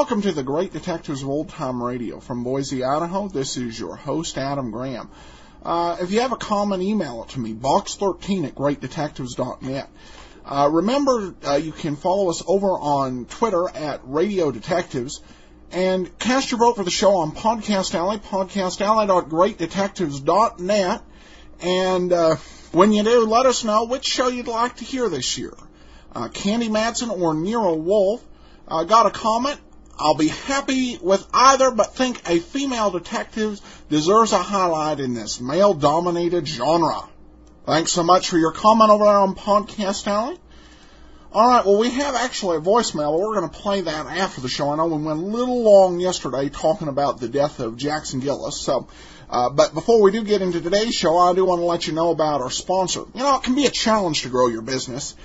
welcome to the Great Detectives of Old Time Radio. From Boise, Idaho, this is your host, Adam Graham. If you have a comment, email it to me, box13@greatdetectives.net. Remember, you can follow us over on Twitter at Radio Detectives, and cast your vote for the show on Podcast Alley, podcastalley.greatdetectives.net, and when you do, let us know which show you'd like to hear this year. Candy Madsen or Nero Wolf. Got a comment? I'll be happy with either, but think a female detective deserves a highlight in this male-dominated genre. Thanks so much for your comment over there on Podcast Alley. All right, well, we have actually a voicemail, but we're going to play that after the show. I know we went a little long yesterday talking about the death of Jackson Gillis, so... but before we do get into today's show, I do want to let you know about our sponsor. You know, it can be a challenge to grow your business.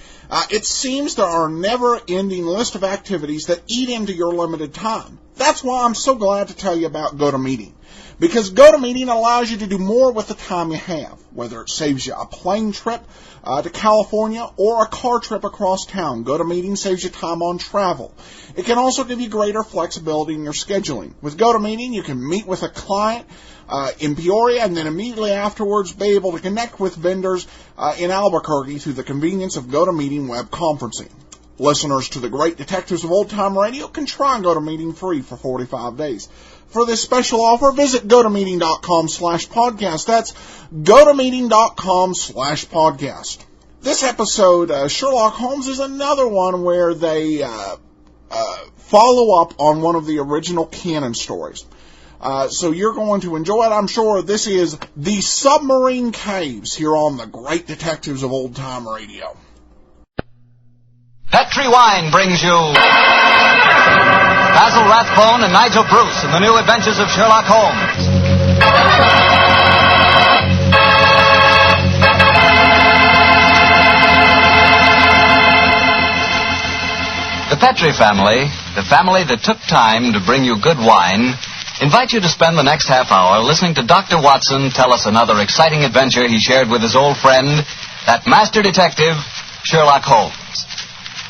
It seems there are a never-ending list of activities that eat into your limited time. That's why I'm so glad to tell you about GoToMeeting. Because GoToMeeting allows you to do more with the time you have, whether it saves you a plane trip to California or a car trip across town. GoToMeeting saves you time on travel. It can also give you greater flexibility in your scheduling. With GoToMeeting, you can meet with a client in Peoria, and then immediately afterwards be able to connect with vendors in Albuquerque through the convenience of GoToMeeting web conferencing. Listeners to the Great Detectives of Old Time Radio can try GoToMeeting free for 45 days. For this special offer, visit GoToMeeting.com/podcast. That's GoToMeeting.com/podcast. This episode, Sherlock Holmes, is another one where they follow up on one of the original canon stories. So you're going to enjoy it, I'm sure. This is the Submarine Caves here on the Great Detectives of Old Time Radio. Petri Wine brings you Basil Rathbone and Nigel Bruce in the new adventures of Sherlock Holmes. The Petri family, the family that took time to bring you good wine, invite you to spend the next half hour listening to Dr. Watson tell us another exciting adventure he shared with his old friend, that master detective, Sherlock Holmes.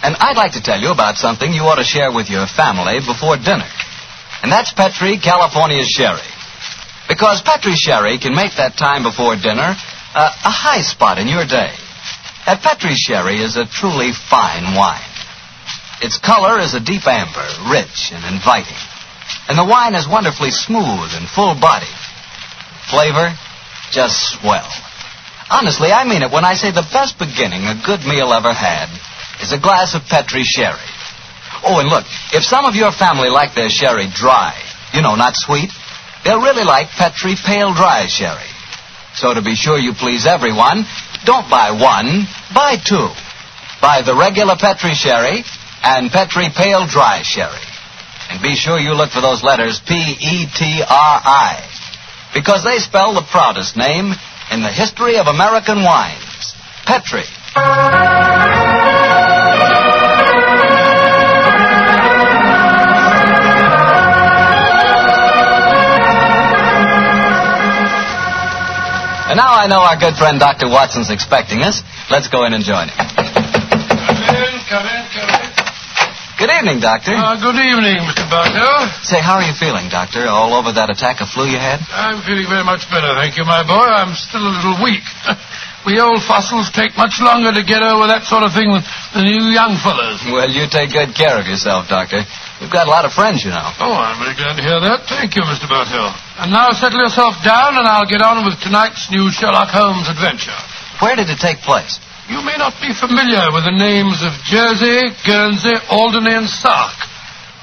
And I'd like to tell you about something you ought to share with your family before dinner. And that's Petri California Sherry. Because Petri Sherry can make that time before dinner a high spot in your day. Petri Sherry is a truly fine wine. Its color is a deep amber, rich and inviting. And the wine is wonderfully smooth and full-bodied. Flavor, just swell. Honestly, I mean it when I say the best beginning a good meal ever had is a glass of Petri Sherry. Oh, and look, if some of your family like their sherry dry, you know, not sweet, they'll really like Petri Pale Dry Sherry. So to be sure you please everyone, don't buy one, buy two. Buy the regular Petri Sherry and Petri Pale Dry Sherry. And be sure you look for those letters P-E-T-R-I, because they spell the proudest name in the history of American wines, Petri. And now I know our good friend Dr. Watson's expecting us. Let's go in and join him. Come in. Good evening, Doctor. Good evening, Mr. Bartell. Say, how are you feeling, Doctor? All over that attack of flu you had? I'm feeling very much better, thank you, my boy. I'm still a little weak. We old fossils take much longer to get over that sort of thing than you young fellas. Well, you take good care of yourself, Doctor. We've got a lot of friends, you know. Oh, I'm very glad to hear that. Thank you, Mr. Bartell. And now settle yourself down, and I'll get on with tonight's new Sherlock Holmes adventure. Where did it take place? You may not be familiar with the names of Jersey, Guernsey, Alderney, and Sark,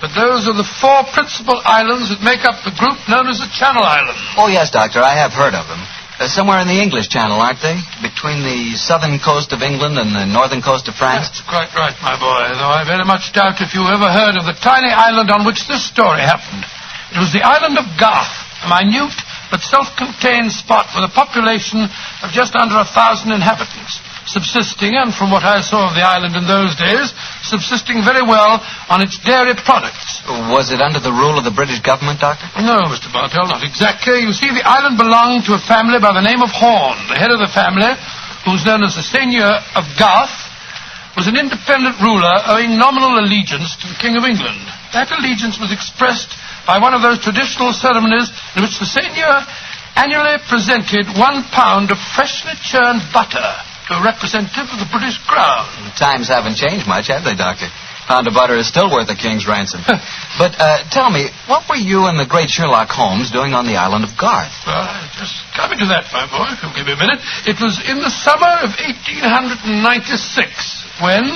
but those are the four principal islands that make up the group known as the Channel Islands. Oh, yes, Doctor, I have heard of them. Somewhere in the English Channel, aren't they? Between the southern coast of England and the northern coast of France? That's quite right, my boy, though I very much doubt if you ever heard of the tiny island on which this story happened. It was the island of Garth, a minute but self-contained spot with a population of just under 1,000 inhabitants, subsisting, and from what I saw of the island in those days, subsisting very well on its dairy products. Was it under the rule of the British government, Doctor? No, Mr. Bartell, not exactly. You see, the island belonged to a family by the name of Horn. The head of the family, who's known as the Seigneur of Garth, was an independent ruler owing nominal allegiance to the King of England. That allegiance was expressed by one of those traditional ceremonies in which the seigneur annually presented 1 pound of freshly churned butter to a representative of the British Crown. Times haven't changed much, have they, Doctor? Pound of butter is still worth a king's ransom. But tell me, what were you and the great Sherlock Holmes doing on the island of Garth? Well, just coming to that, my boy, if you'll give me a minute. It was in the summer of 1896 when,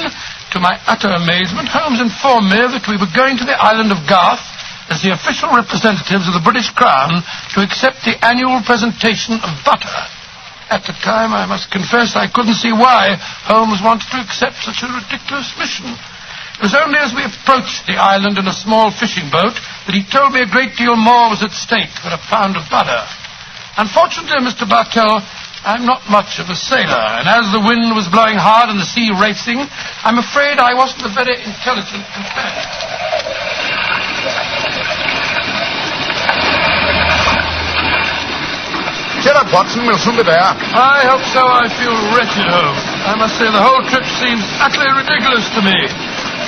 to my utter amazement, Holmes informed me that we were going to the island of Garth as the official representatives of the British Crown to accept the annual presentation of butter. At the time, I must confess, I couldn't see why Holmes wanted to accept such a ridiculous mission. It was only as we approached the island in a small fishing boat that he told me a great deal more was at stake than a pound of butter. Unfortunately, Mr. Bartell, I'm not much of a sailor, and as the wind was blowing hard and the sea racing, I'm afraid I wasn't a very intelligent companion. Cheer up, Watson. We'll soon be there. I hope so. I feel wretched, Holmes. I must say the whole trip seems utterly ridiculous to me.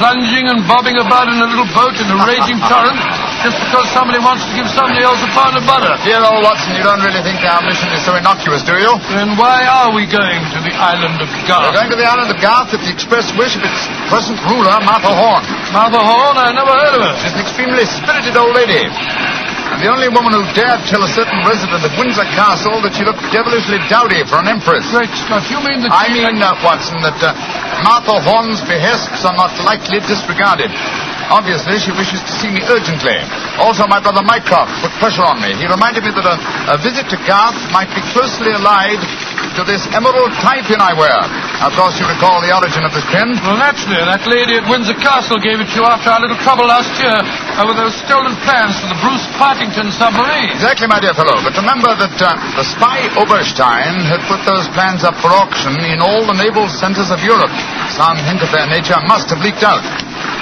Plunging and bobbing about in a little boat in a raging torrent just because somebody wants to give somebody else a pound of butter. Dear old Watson, you don't really think our mission is so innocuous, do you? Then why are we going to the island of Garth? We're going to the island of Garth at the express wish of its present ruler, Martha Horn. Martha Horn? I never heard of her. She's an extremely spirited old lady. And the only woman who dared tell a certain resident of Windsor Castle that she looked devilishly dowdy for an empress. Great Scott, you mean that I mean, Watson, that Martha Horn's behests are not lightly disregarded. Obviously, she wishes to see me urgently. Also, my brother Mycroft put pressure on me. He reminded me that a visit to Garth might be closely allied to this emerald tie pin I wear. Of course, you recall the origin of this pin. Well, naturally. That lady at Windsor Castle gave it to you after our little trouble last year over those stolen plans for the Bruce Partington submarine. Exactly, my dear fellow. But remember that the spy Oberstein had put those plans up for auction in all the naval centers of Europe. Some hint of their nature must have leaked out.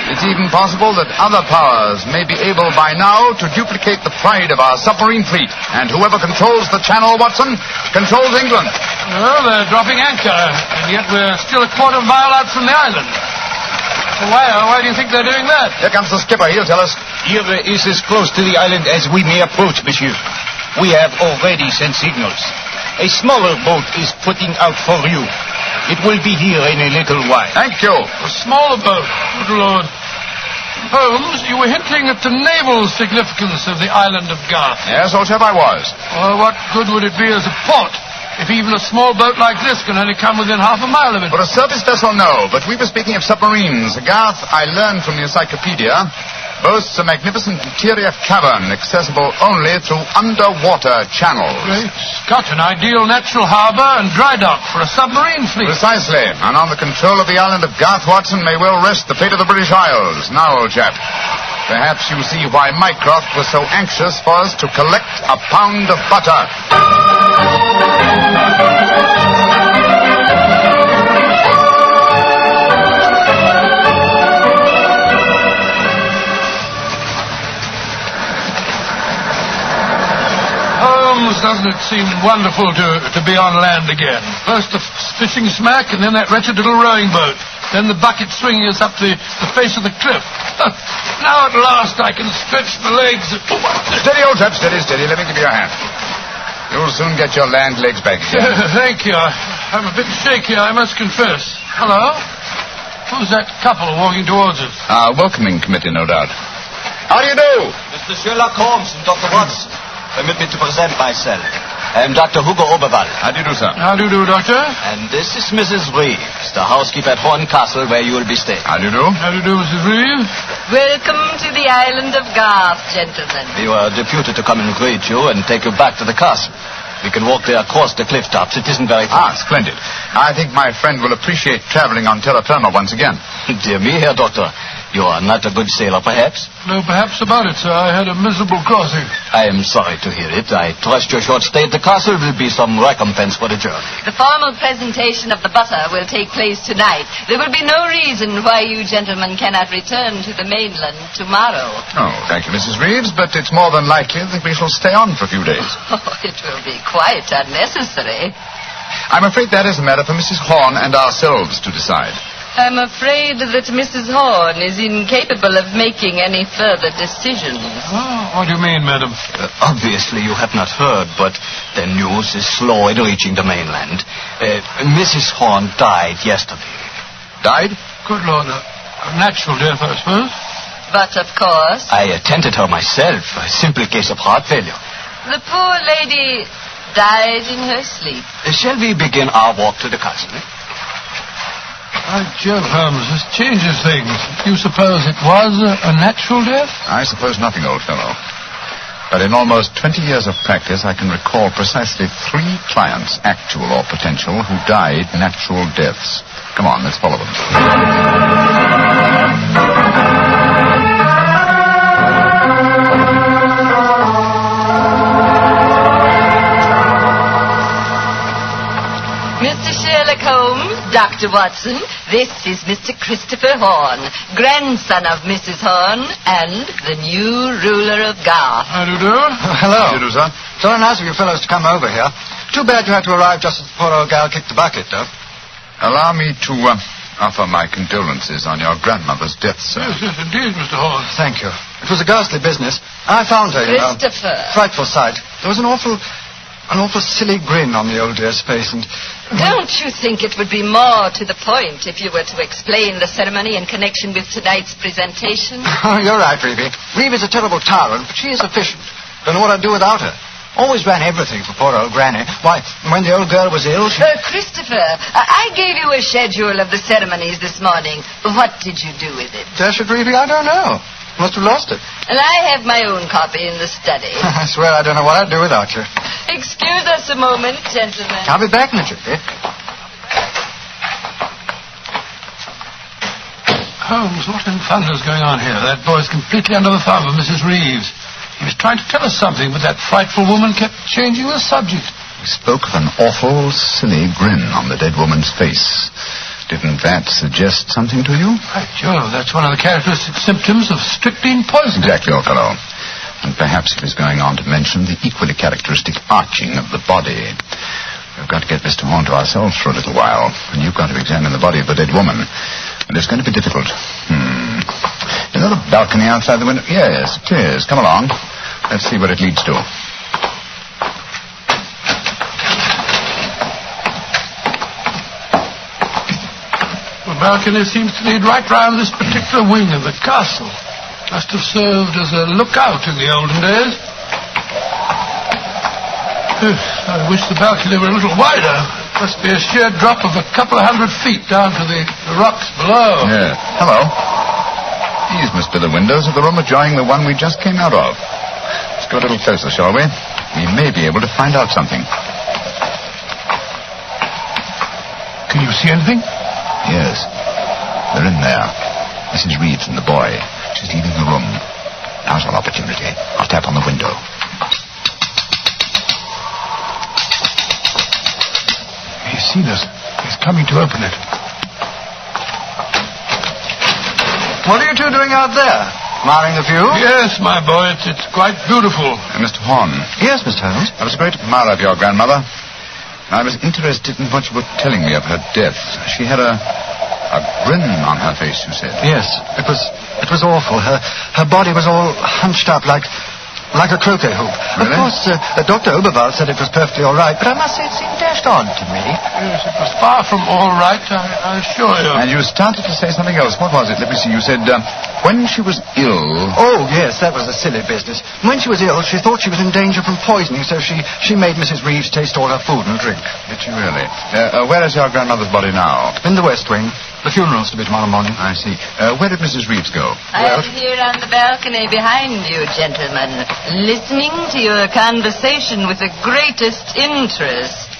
It's even possible that other powers may be able by now to duplicate the pride of our submarine fleet. And whoever controls the channel, Watson, controls England. Well, they're dropping anchor, and yet we're still a quarter mile out from the island. Why do you think they're doing that? Here comes the skipper. He'll tell us. Here is as close to the island as we may approach, monsieur. We have already sent signals. A smaller boat is putting out for you. It will be here in a little while. Thank you. A smaller boat. Good Lord. Holmes, you were hinting at the naval significance of the island of Garth. Yes, old chap, I was. Well, what good would it be as a port if even a small boat like this can only come within half a mile of it? For a surface vessel, no. But we were speaking of submarines. Garth, I learned from the encyclopedia, boasts a magnificent interior cavern accessible only through underwater channels. Great Scott, an ideal natural harbor and dry dock for a submarine fleet. Precisely. And on the control of the island of Garth, Watson, may well rest the fate of the British Isles. Now, old chap, perhaps you see why Mycroft was so anxious for us to collect a pound of butter. Doesn't it seem wonderful to be on land again? First the fishing smack, and then that wretched little rowing boat. Then the bucket swinging us up the face of the cliff. Now at last I can stretch my legs. Steady, old chap, steady. Let me give you a hand. You'll soon get your land legs back again. Thank you. I'm a bit shaky, I must confess. Hello? Who's that couple walking towards us? Our welcoming committee, no doubt. How do you do? Mr. Sherlock Holmes and Dr. Watson. Permit me to present myself. I am Dr. Hugo Oberwald. How do you do, sir? How do you do, Doctor? And this is Mrs. Reeves, the housekeeper at Horn Castle, where you will be staying. How do you do? How do you do, Mrs. Reeves? Welcome to the island of Garth, gentlemen. You are deputed to come and greet you and take you back to the castle. We can walk there across the cliff tops. It isn't very far. Splendid. I think my friend will appreciate traveling on terra firma once again. Dear me, Herr Doctor. You are not a good sailor, perhaps? No, perhaps about it, sir. I had a miserable crossing. I am sorry to hear it. I trust your short stay at the castle will be some recompense for the journey. The formal presentation of the butter will take place tonight. There will be no reason why you gentlemen cannot return to the mainland tomorrow. Oh, thank you, Mrs. Reeves, but it's more than likely that we shall stay on for a few days. Oh, it will be quite unnecessary. I'm afraid that is a matter for Mrs. Horn and ourselves to decide. I'm afraid that Mrs. Horn is incapable of making any further decisions. Oh, what do you mean, madam? Obviously, you have not heard, but the news is slow in reaching the mainland. Mrs. Horn died yesterday. Died? Good Lord, a natural death, I suppose. But, of course, I attended her myself. A simple case of heart failure. the poor lady died in her sleep. Shall we begin our walk to the castle? By Jove, Holmes, this changes things. You suppose it was a natural death? I suppose nothing, old fellow. But in almost 20 years of practice, I can recall precisely 3 clients, actual or potential, who died natural deaths. Come on, let's follow them. Mr. Sherlock Holmes, Dr. Watson, this is Mr. Christopher Horn, grandson of Mrs. Horn and the new ruler of Garth. How do you do? Hello. You do, sir? Very nice of you fellows to come over here. Too bad you had to arrive just as the poor old gal kicked the bucket, though. Allow me to offer my condolences on your grandmother's death, sir. Yes, yes, indeed, Mr. Horn. Thank you. It was a ghastly business. I found her, you know. Christopher. Frightful sight. There was an awful silly grin on the old dear's face, and... Don't you think it would be more to the point if you were to explain the ceremony in connection with tonight's presentation? Oh, you're right, Reeve. Reeve is a terrible tyrant, but she is efficient. Don't know what I'd do without her. Always ran everything for poor old Granny. Why, when the old girl was ill, she... Christopher, I gave you a schedule of the ceremonies this morning. What did you do with it? Dash it, Reeve, I don't know. Must have lost it. And I have my own copy in the study. I swear I don't know what I'd do without you. Excuse us a moment, gentlemen. I'll be back in a jiffy. Holmes, what in thunder's going on here? That boy's completely under the thumb of Mrs. Reeves. He was trying to tell us something, but that frightful woman kept changing the subject. He spoke of an awful, silly grin on the dead woman's face. Didn't that suggest something to you? By Jove, that's one of the characteristic symptoms of strychnine poisoning. Exactly, old fellow. And perhaps he was going on to mention the equally characteristic arching of the body. We've got to get Mr. Horn to ourselves for a little while, and you've got to examine the body of the dead woman. And it's going to be difficult. Is that a balcony outside the window? Yes, it is. Come along. Let's see what it leads to. The balcony seems to lead right round this particular wing of the castle. Must have served as a lookout in the olden days. I wish the balcony were a little wider. Must be a sheer drop of a couple of 100 feet down to the rocks below. Yeah. Hello. These must be the windows of the room adjoining the one we just came out of. Let's go a little closer, shall we? We may be able to find out something. Can you see anything? Yes. They're in there. Mrs. Reeves and the boy. She's leaving the room. Now's our opportunity. I'll tap on the window. He's seen us. He's coming to open it. What are you two doing out there? Admiring the view? Yes, my boy, it's quite beautiful. Mr. Horn. Yes, Mr. Holmes. I was a great admirer of your grandmother. I was interested in what you were telling me of her death. She had a grin on her face, you said. Yes, it was awful. Her body was all hunched up like a croquet hoop. Really? Of course, Dr. Oberwald said it was perfectly all right, but I must say it seemed dashed odd to me. Yes, it was far from all right, I assure you. And you started to say something else. What was it? Let me see. You said, when she was ill... Oh, yes, that was a silly business. When she was ill, she thought she was in danger from poisoning, so she made Mrs. Reeves taste all her food and drink. Did she really? Where is your grandmother's body now? In the West Wing. The funeral's to be tomorrow morning. I see. Where did Mrs. Reeves go? I am here on the balcony behind you, gentlemen, listening to your conversation with the greatest interest.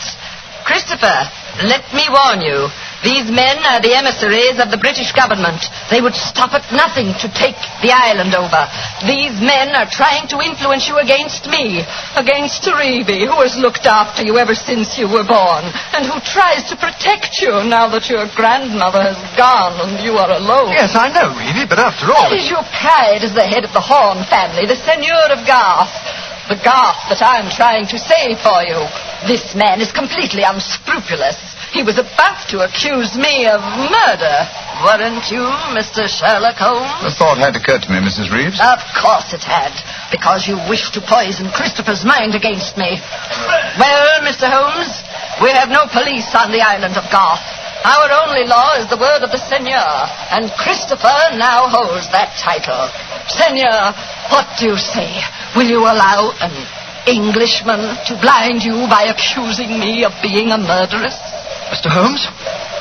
Christopher, let me warn you. These men are the emissaries of the British government. They would stop at nothing to take the island over. These men are trying to influence you against me, against Reeve, who has looked after you ever since you were born, and who tries to protect you now that your grandmother has gone and you are alone. Yes, I know, Reeve, but after all... What is your pride as the head of the Horn family, the Seigneur of Garth? The Garth that I'm trying to save for you. This man is completely unscrupulous. He was about to accuse me of murder. Weren't you, Mr. Sherlock Holmes? The thought had occurred to me, Mrs. Reeves. Of course it had, because you wished to poison Christopher's mind against me. Well, Mr. Holmes, we have no police on the island of Garth. Our only law is the word of the Seigneur, and Christopher now holds that title. Seigneur, what do you say? Will you allow an Englishman to blind you by accusing me of being a murderess? Mr. Holmes?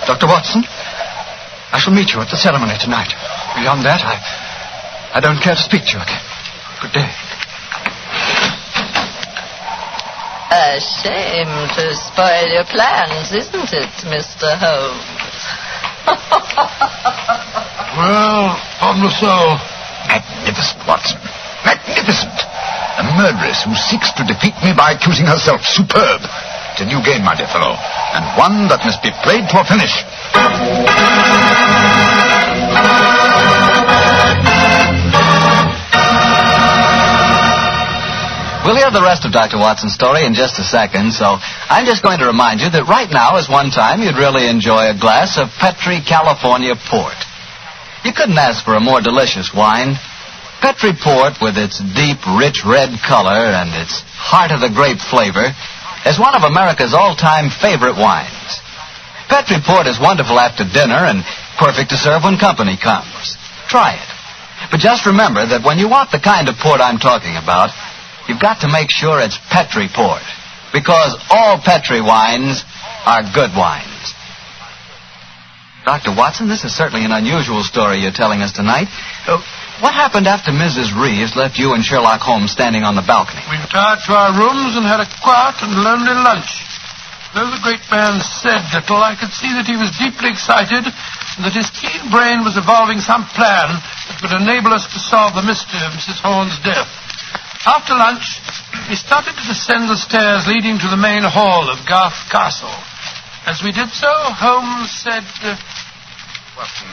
Dr. Watson? I shall meet you at the ceremony tonight. Beyond that, I don't care to speak to you again. Good day. A shame to spoil your plans, isn't it, Mr. Holmes? Well, on the soul. Magnificent, Watson. Magnificent. A murderess who seeks to defeat me by accusing herself. Superb. It's a new game, my dear fellow, and one that must be played to a finish. We'll hear the rest of Dr. Watson's story in just a second, so I'm just going to remind you that right now is one time you'd really enjoy a glass of Petri California Port. You couldn't ask for a more delicious wine. Petri Port, with its deep, rich red color and its heart-of-the-grape flavor, is one of America's all-time favorite wines. Petri Port is wonderful after dinner and perfect to serve when company comes. Try it. But just remember that when you want the kind of port I'm talking about, you've got to make sure it's Petri Port, because all Petri wines are good wines. Dr. Watson, this is certainly an unusual story you're telling us tonight. What happened after Mrs. Reeves left you and Sherlock Holmes standing on the balcony? We retired to our rooms and had a quiet and lonely lunch. Though the great man said little, I could see that he was deeply excited and that his keen brain was evolving some plan that would enable us to solve the mystery of Mrs. Horne's death. After lunch, we started to descend the stairs leading to the main hall of Garth Castle. As we did so, Holmes said, Watson,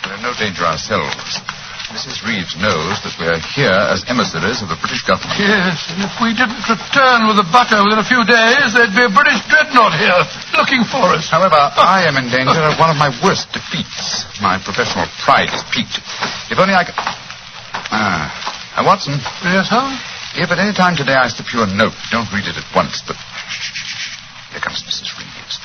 we're in no danger ourselves. Mrs. Reeves knows that we're here as emissaries of the British government. yes, and if we didn't return with the butter within a few days, there'd be a British dreadnought here looking for us. However, I am in danger of one of my worst defeats. My professional pride is piqued. If only I could... Watson. Yes, Holmes? If at any time today I slip you a note, don't read it at once, but... Here comes Mrs. Reeves.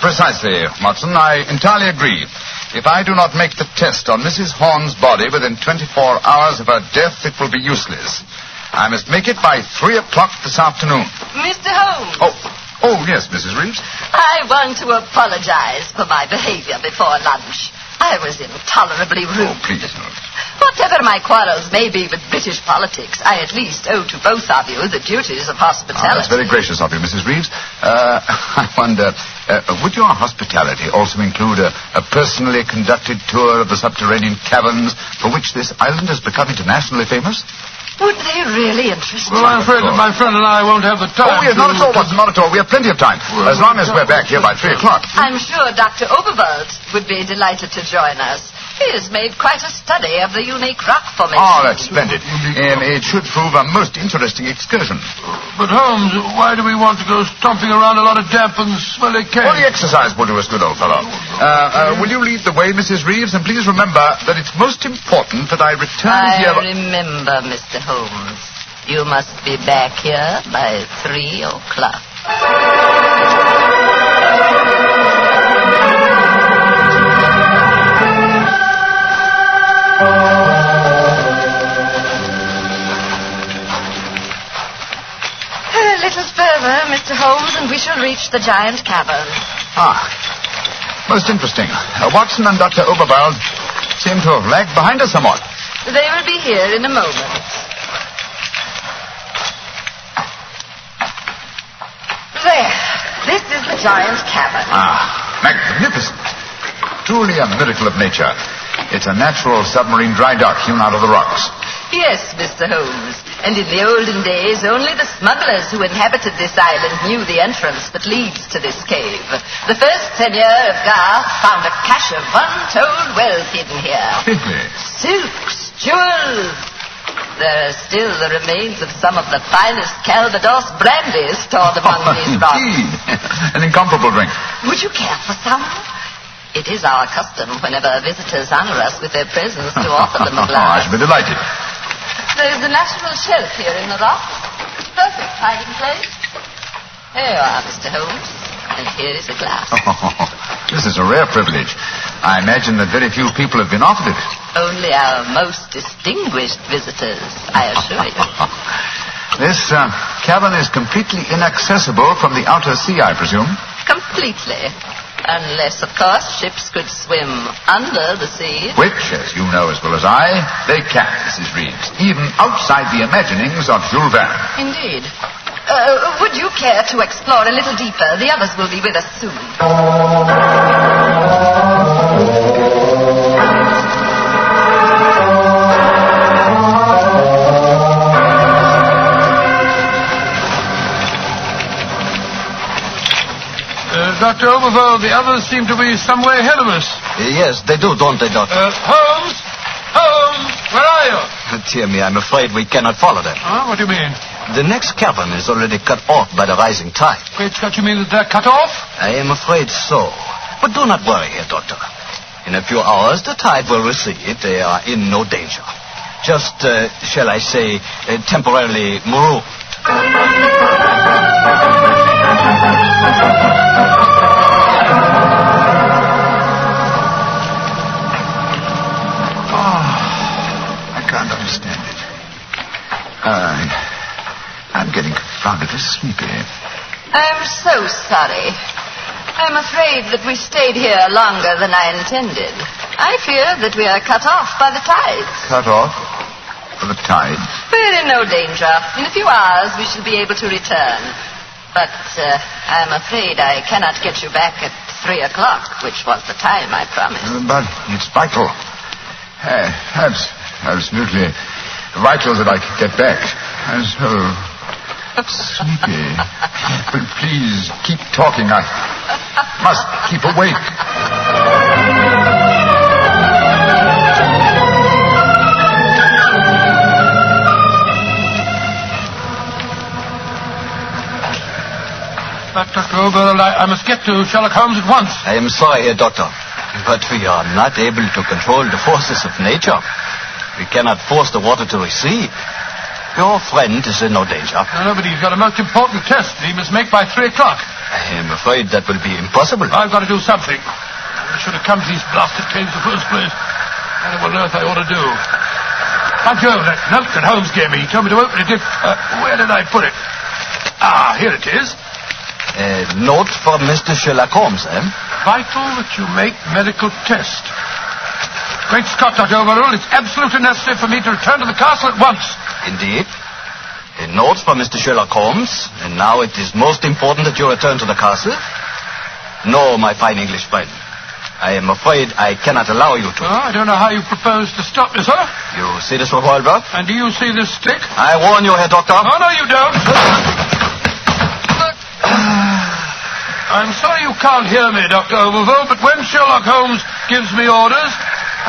Precisely, Watson. I entirely agree. If I do not make the test on Mrs. Horne's body within 24 hours of her death, it will be useless. I must make it by 3 o'clock this afternoon. Mr. Holmes! Oh, yes, Mrs. Reeves. I want to apologize for my behavior before lunch. I was intolerably rude. Oh, please, no. Whatever my quarrels may be with British politics, I at least owe to both of you the duties of hospitality. That's very gracious of you, Mrs. Reeves. I wonder, would your hospitality also include a personally conducted tour of the subterranean caverns for which this island has become internationally famous? Would they really interest you? Well, I'm afraid that my friend and I won't have the time. Oh, yes, not at all, Watson, not at all. We have plenty of time, as long as we're back here by 3 o'clock. I'm sure Dr. Oberwald would be delighted to join us. He has made quite a study of the unique rock formation. Oh, that's splendid. It should prove a most interesting excursion. But, Holmes, why do we want to go stomping around a lot of damp and smelly cake? Well, the exercise will do us good, old fellow. Will you lead the way, Mrs. Reeves? And please remember that it's most important that I return here... I remember, Mr. Holmes. You must be back here by 3 o'clock. A little further, Mr. Holmes, and we shall reach the giant cavern. Most interesting. Watson and Dr. Oberwald seem to have lagged behind us somewhat. They will be here in a moment. There. This is the giant cavern. Magnificent. Truly a miracle of nature. It's a natural submarine dry dock hewn out of the rocks. Yes, Mr. Holmes. And in the olden days, only the smugglers who inhabited this island knew the entrance that leads to this cave. The first seigneur of Garth found a cache of untold wealth hidden here. Really? Silks, jewels, There are still the remains of some of the finest Calvados brandy stored among these rocks. Indeed. An incomparable drink. Would you care for some? It is our custom whenever visitors honor us with their presence to offer them a I glass. should be delighted. There is a natural shelf here in the rocks. Perfect hiding place. Here you are, Mr. Holmes. And here is a glass. This is a rare privilege. I imagine that very few people have been offered it. Only our most distinguished visitors, I assure you. This cabin is completely inaccessible from the outer sea, I presume. Completely. Unless, of course, ships could swim under the sea. Which, as you know as well as I, they can, Mrs. Reeves. Even outside the imaginings of Jules Verne. Indeed. Would you care to explore a little deeper? The others will be with us soon. Dr. Overveld, the others seem to be some way ahead of us. Yes, they do, don't they, Doctor? Holmes! Holmes! Where are you? Dear me, I'm afraid we cannot follow them. Huh? What do you mean? The next cavern is already cut off by the rising tide. Great Scott, you mean that they're cut off? I am afraid so. But do not worry here, Doctor. In a few hours, the tide will recede. They are in no danger. Just, shall I say, temporarily marooned. I can't understand it. I'm getting confoundedly sleepy. I'm so sorry. I'm afraid that we stayed here longer than I intended. I fear that we are cut off by the tides. Cut off? For the tide? We're in no danger. In a few hours, we shall be able to return. But I'm afraid I cannot get you back at 3 o'clock, which was the time I promised. But it's vital. Absolutely vital that I get back. I'm so sleepy. But please, keep talking. I must keep awake. But, Dr. Overveld, I must get to Sherlock Holmes at once. I am sorry, Doctor, but we are not able to control the forces of nature. We cannot force the water to recede. Your friend is in no danger. No, but he's got a most important test that he must make by 3 o'clock. I am afraid that will be impossible. I've got to do something. I should have come to these blasted caves in the first place. I don't know what on earth I ought to do. By Jove, that note that Holmes gave me. He told me to open it if... where did I put it? Ah, here it is. Note from Mr. Sherlock Holmes, eh? Vital that you make medical test. Great Scott, Dr. Overall, it's absolutely necessary for me to return to the castle at once. Indeed. A note from Mr. Sherlock Holmes, and now it is most important that you return to the castle. No, my fine English friend. I am afraid I cannot allow you to. I don't know how you propose to stop me, sir. You see this revolver? And do you see this stick? I warn you, Herr Doctor. Oh, no, you don't. I'm sorry you can't hear me, Dr. Overveld, but when Sherlock Holmes gives me orders,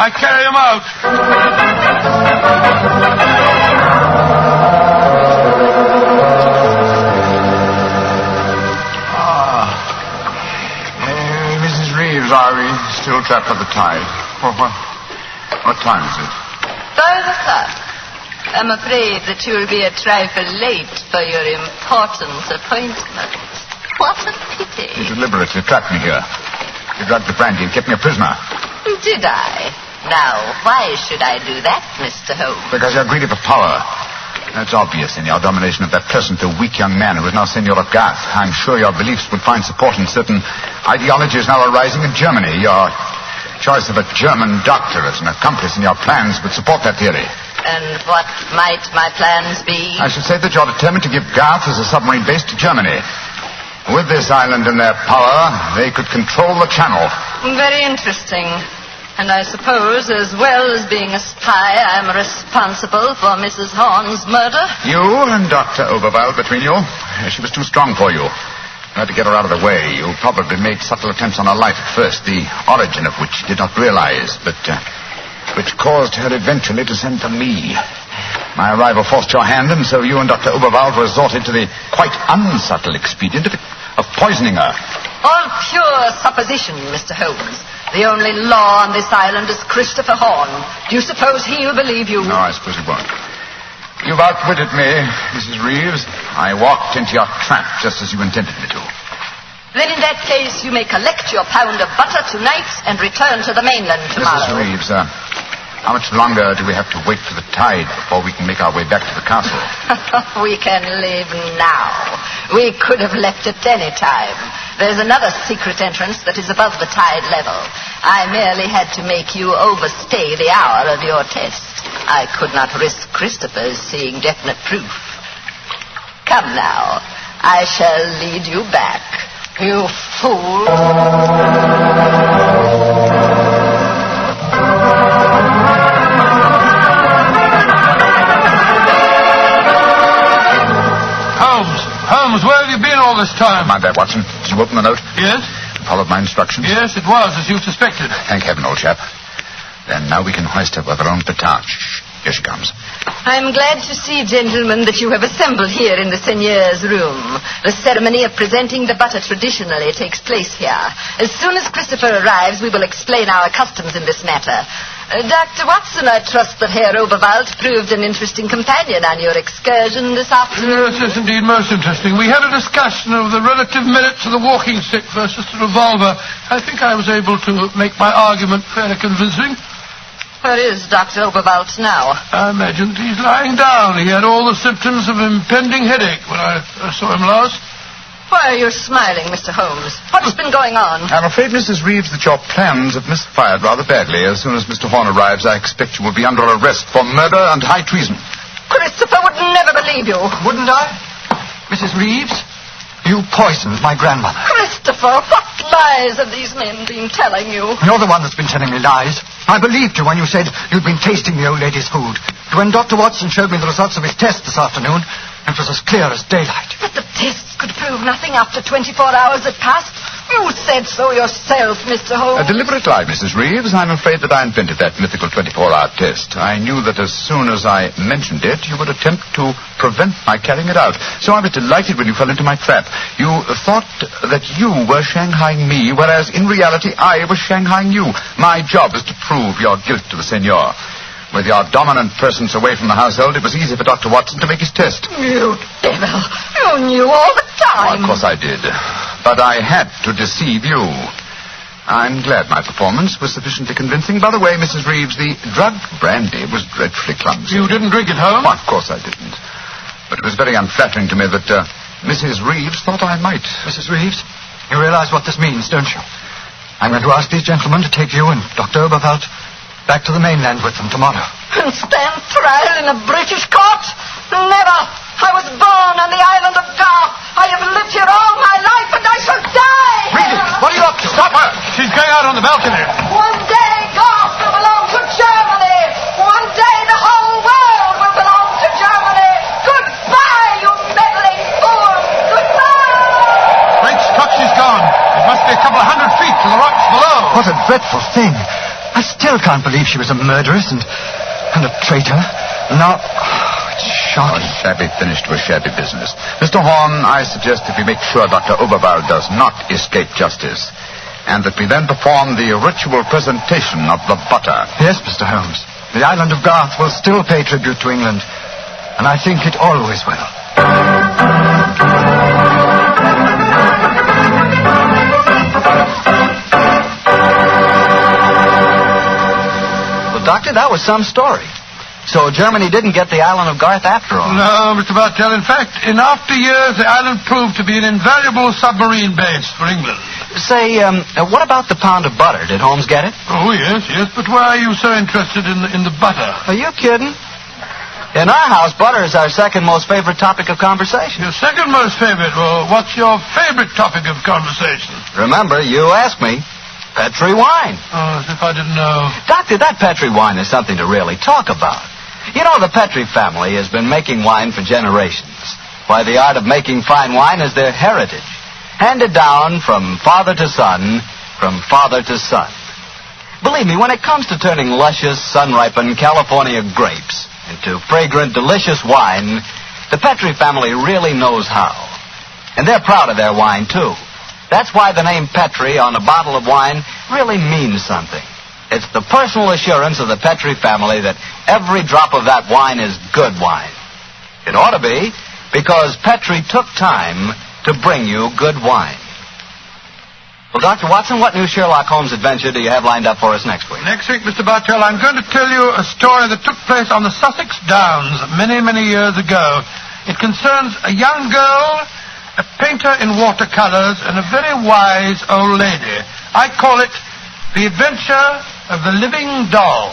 I carry them out. Mrs. Reeves, are we still trapped by the tide? What time is it? 5 o'clock. I'm afraid that you'll be a trifle late for your important appointment. What a pity. You deliberately trapped me here. You drugged the brandy and kept me a prisoner. Did I? Now, why should I do that, Mr. Holmes? Because you're greedy for power. That's obvious in your domination of that pleasant though weak young man who is now Senor of Gath. I'm sure your beliefs would find support in certain ideologies now arising in Germany. Your choice of a German doctor as an accomplice in your plans would support that theory. And what might my plans be? I should say that you're determined to give Gath as a submarine base to Germany. With this island in their power, they could control the channel. Very interesting. And I suppose, as well as being a spy, I'm responsible for Mrs. Horn's murder? You and Dr. Overveld between you? She was too strong for you. You had to get her out of the way. You probably made subtle attempts on her life at first, the origin of which you did not realize, but which caused her eventually to send for me. My arrival forced your hand, and so you and Dr. Oberwald resorted to the quite unsubtle expedient of poisoning her. All pure supposition, Mr. Holmes. The only law on this island is Christopher Horn. Do you suppose he'll believe you? No, I suppose he won't. You've outwitted me, Mrs. Reeves. I walked into your trap just as you intended me to. Then in that case, you may collect your pound of butter tonight and return to the mainland tomorrow. Mrs. Reeves, how much longer do we have to wait for the tide before we can make our way back to the castle? We can leave now. We could have left at any time. There's another secret entrance that is above the tide level. I merely had to make you overstay the hour of your test. I could not risk Christopher's seeing definite proof. Come now. I shall lead you back. You fool. Holmes, where have you been all this time? Mind that, Watson. Did you open the note? Yes? Followed my instructions? Yes, it was, as you suspected. Thank heaven, old chap. Then now we can hoist her with our own petard. Here she comes. I'm glad to see, gentlemen, that you have assembled here in the seigneur's room. The ceremony of presenting the butter traditionally takes place here. As soon as Christopher arrives, we will explain our customs in this matter. Dr. Watson, I trust that Herr Oberwald proved an interesting companion on your excursion this afternoon. Yes, indeed, most interesting. We had a discussion of the relative merits of the walking stick versus the revolver. I think I was able to make my argument fairly convincing. Where is Dr. Oberwald now? I imagine he's lying down. He had all the symptoms of impending headache when I saw him last. Why are you smiling, Mr. Holmes? What's been going on? I'm afraid, Mrs. Reeves, that your plans have misfired rather badly. As soon as Mr. Horn arrives, I expect you will be under arrest for murder and high treason. Christopher would never believe you. Wouldn't I? Mrs. Reeves, you poisoned my grandmother. Christopher, what lies have these men been telling you? You're the one that's been telling me lies. I believed you when you said you'd been tasting the old lady's food. When Dr. Watson showed me the results of his test this afternoon, it was as clear as daylight. But the tests could prove nothing after 24 hours had passed. You said so yourself, Mr. Holmes. A deliberate lie, Mrs. Reeves. I'm afraid that I invented that mythical 24-hour test. I knew that as soon as I mentioned it, you would attempt to prevent my carrying it out. So I was delighted when you fell into my trap. You thought that you were shanghaiing me, whereas in reality I was shanghaiing you. My job is to prove your guilt to the Seigneur. With your dominant presence away from the household, it was easy for Dr. Watson to make his test. You devil. You knew all the time. Oh, of course I did. But I had to deceive you. I'm glad my performance was sufficiently convincing. By the way, Mrs. Reeves, the drugged brandy was dreadfully clumsy. You didn't drink it, Holmes? Well, of course I didn't. But it was very unflattering to me that Mrs. Reeves thought I might. Mrs. Reeves, you realize what this means, don't you? I'm going to ask these gentlemen to take you and Dr. Oberwald back to the mainland with them tomorrow. And stand trial in a British court? Never. I was born on the island of Garth. I have lived here all my life, and I shall die. Reedy, what are you up to? Stop her! She's going out on the balcony. One day Garth will belong to Germany. One day the whole world will belong to Germany. Goodbye, you meddling fool. Goodbye. Great Scott, she's gone. It must be a couple of 100 feet to the rocks below. What a dreadful thing. I still can't believe she was a murderess and a traitor. Now, it's shocking. A shabby finish to a shabby business. Mr. Horn, I suggest that we make sure Dr. Oberwald does not escape justice, and that we then perform the ritual presentation of the butter. Yes, Mr. Holmes. The island of Garth will still pay tribute to England, and I think it always will. Doctor, that was some story. So Germany didn't get the island of Garth after all. No, Mr. Bartell. In fact, in after years, the island proved to be an invaluable submarine base for England. Say, what about the pound of butter? Did Holmes get it? Oh, yes. But why are you so interested in the butter? Are you kidding? In our house, butter is our second most favorite topic of conversation. Your second most favorite? Well, what's your favorite topic of conversation? Remember, you asked me. Petri wine. Oh, as if I didn't know. Doctor, that Petri wine is something to really talk about. You know, the Petri family has been making wine for generations. Why, the art of making fine wine is their heritage. Handed down from father to son, from father to son. Believe me, when it comes to turning luscious, sun-ripened California grapes into fragrant, delicious wine, the Petri family really knows how. And they're proud of their wine, too. That's why the name Petri on a bottle of wine really means something. It's the personal assurance of the Petri family that every drop of that wine is good wine. It ought to be, because Petri took time to bring you good wine. Well, Dr. Watson, what new Sherlock Holmes adventure do you have lined up for us next week? Next week, Mr. Bartell, I'm going to tell you a story that took place on the Sussex Downs many, many years ago. It concerns a young girl, a painter in watercolors, and a very wise old lady. I call it The Adventure of the Living Doll.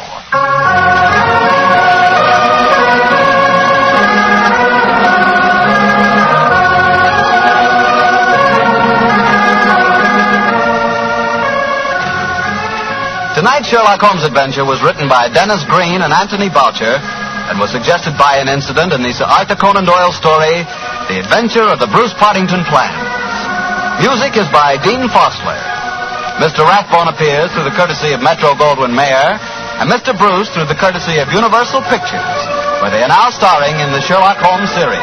Tonight's Sherlock Holmes adventure was written by Dennis Green and Anthony Boucher and was suggested by an incident in the Sir Arthur Conan Doyle story, The Adventure of the Bruce Partington Plans. Music is by Dean Fossler. Mr. Rathbone appears through the courtesy of Metro-Goldwyn-Mayer, and Mr. Bruce through the courtesy of Universal Pictures, where they are now starring in the Sherlock Holmes series.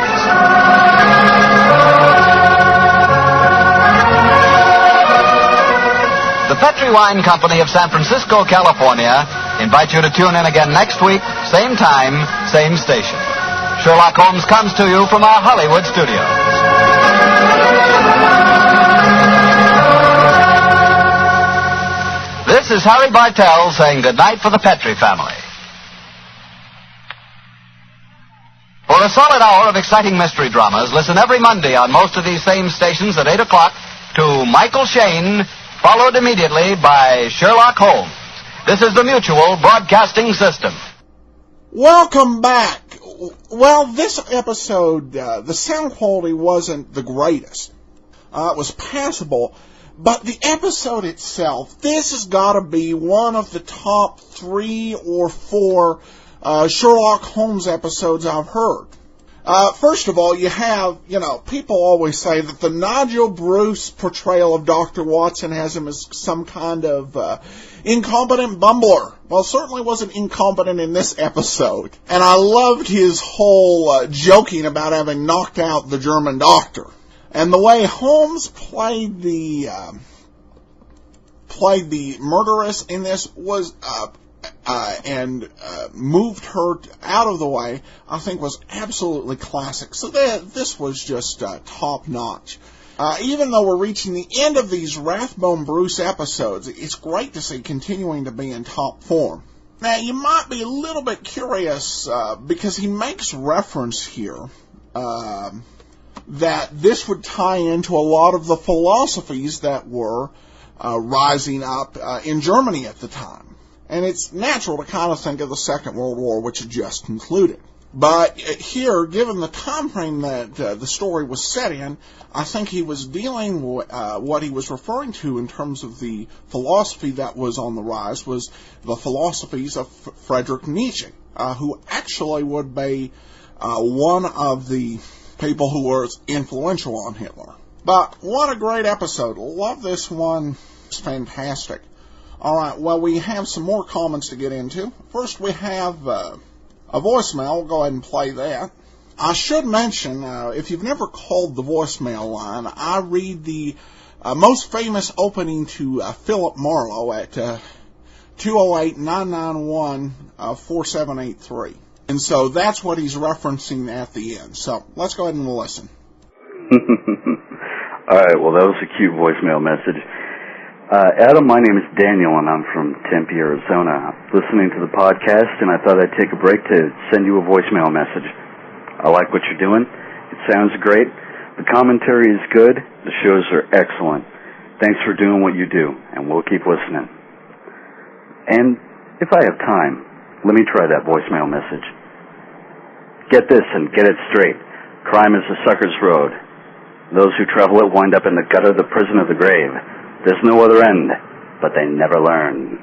The Petri Wine Company of San Francisco, California, invite you to tune in again next week, same time, same station. Sherlock Holmes comes to you from our Hollywood studios. This is Harry Bartell saying goodnight for the Petri family. For a solid hour of exciting mystery dramas, listen every Monday on most of these same stations at 8 o'clock to Michael Shayne, followed immediately by Sherlock Holmes. This is the Mutual Broadcasting System. Welcome back. Well, this episode, the sound quality wasn't the greatest. It was passable. But the episode itself, this has got to be one of the top 3 or 4 Sherlock Holmes episodes I've heard. First of all, you have, people always say that the Nigel Bruce portrayal of Dr. Watson has him as some kind of incompetent bumbler. Well, certainly wasn't incompetent in this episode. And I loved his whole joking about having knocked out the German doctor. And the way Holmes played the murderess in this was and moved her out of the way, I think was absolutely classic. So this was just top notch. Even though we're reaching the end of these Rathbone Bruce episodes, it's great to see continuing to be in top form. Now, you might be a little bit curious because he makes reference here that this would tie into a lot of the philosophies that were rising up in Germany at the time. And it's natural to kind of think of the Second World War, which had just concluded. But here, given the time frame that the story was set in, I think he was dealing with what he was referring to in terms of the philosophy that was on the rise was the philosophies of Friedrich Nietzsche, who actually would be one of the people who were influential on Hitler. But what a great episode. Love this one. It's fantastic. All right, well, we have some more comments to get into. First, we have a voicemail. We'll go ahead and play that. I should mention, if you've never called the voicemail line, I read the most famous opening to Philip Marlowe at 208-991-4783. And so that's what he's referencing at the end. So let's go ahead and listen. All right, well, that was a cute voicemail message. Adam, my name is Daniel, and I'm from Tempe, Arizona. I'm listening to the podcast, and I thought I'd take a break to send you a voicemail message. I like what you're doing. It sounds great. The commentary is good. The shows are excellent. Thanks for doing what you do, and we'll keep listening. And if I have time, let me try that voicemail message. Get this and get it straight. Crime is a sucker's road. Those who travel it wind up in the gutter, the prison, or the grave. There's no other end, but they never learn.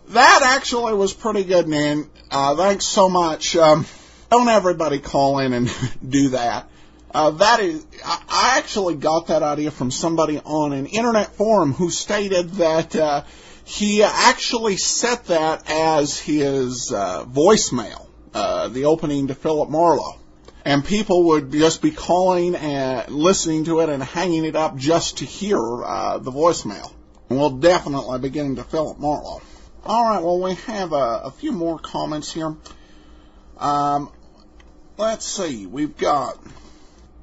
That actually was pretty good, man. Thanks so much. Don't everybody call in and do that. I actually got that idea from somebody on an internet forum who stated that he actually set that as his voicemail. the opening to Philip Marlowe. And people would just be calling and listening to it and hanging it up just to hear the voicemail. And we'll definitely be getting to Philip Marlowe. All right, well, we have a few more comments here. Let's see. We've got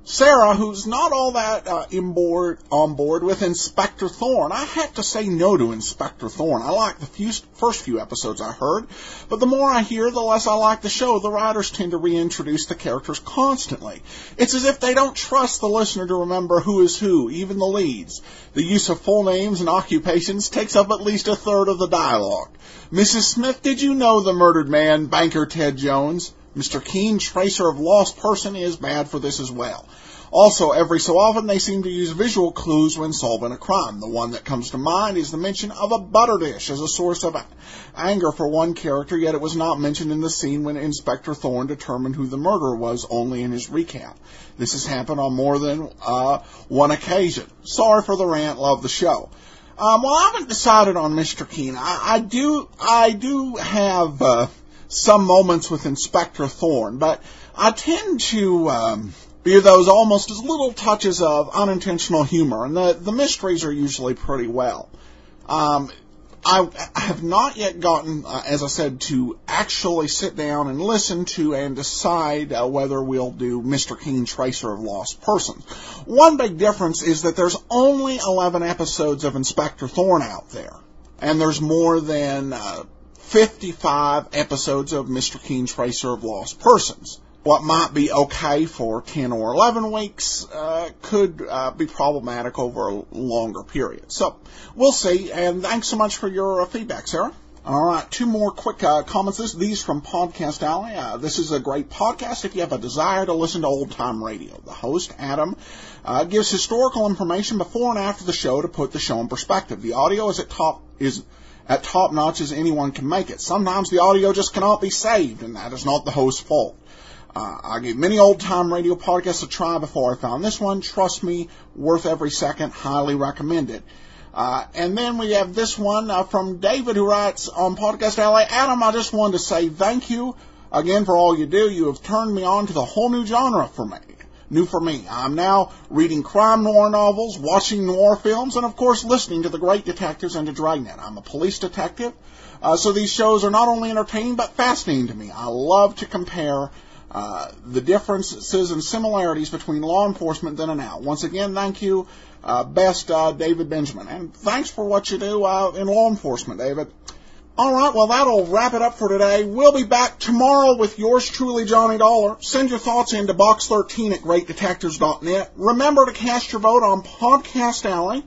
Sarah, who's not all that on board with Inspector Thorne. I have to say no to Inspector Thorne. I like the first few episodes I heard, but the more I hear, the less I like the show. The writers tend to reintroduce the characters constantly. It's as if they don't trust the listener to remember who is who, even the leads. The use of full names and occupations takes up at least a third of the dialogue. Mrs. Smith, did you know the murdered man, Banker Ted Jones? Mr. Keene, tracer of lost person, is bad for this as well. Also, every so often, they seem to use visual clues when solving a crime. The one that comes to mind is the mention of a butter dish as a source of anger for one character, yet it was not mentioned in the scene when Inspector Thorne determined who the murderer was, only in his recap. This has happened on more than one occasion. Sorry for the rant, love the show. Well, I haven't decided on Mr. Keene. I do have some moments with Inspector Thorne, but I tend to view those almost as little touches of unintentional humor, and the mysteries are usually pretty well. I have not yet gotten, as I said, to actually sit down and listen to and decide whether we'll do Mr. Keene, Tracer of Lost Persons. One big difference is that there's only 11 episodes of Inspector Thorne out there, and there's more than 55 episodes of Mr. Keene, Tracer of Lost Persons. What might be okay for 10 or 11 weeks could be problematic over a longer period. So, we'll see, and thanks so much for your feedback, Sarah. All right, two more quick comments. These from Podcast Alley. This is a great podcast if you have a desire to listen to old-time radio. The host, Adam, gives historical information before and after the show to put the show in perspective. The audio is at top notch as anyone can make it. Sometimes the audio just cannot be saved, and that is not the host's fault. I gave many old-time radio podcasts a try before I found this one. Trust me, worth every second, highly recommended. And then we have this one from David, who writes on Podcast Alley, Adam, I just wanted to say thank you again for all you do. You have turned me on to the whole new genre for me. I'm now reading crime noir novels, watching noir films, and of course listening to The Great Detectives and to Dragnet. I'm a police detective, so these shows are not only entertaining but fascinating to me. I love to compare the differences and similarities between law enforcement then and now. Once again, thank you, best David Benjamin. And thanks for what you do in law enforcement, David. All right, well, that'll wrap it up for today. We'll be back tomorrow with yours truly, Johnny Dollar. Send your thoughts in to box13 at greatdetectives.net. Remember to cast your vote on Podcast Alley,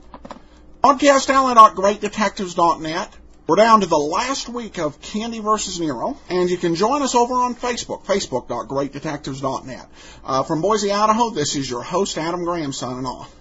podcastalley.greatdetectives.net. We're down to the last week of Candy vs. Nero, and you can join us over on Facebook, facebook.greatdetectives.net. From Boise, Idaho, this is your host, Adam Graham, signing off.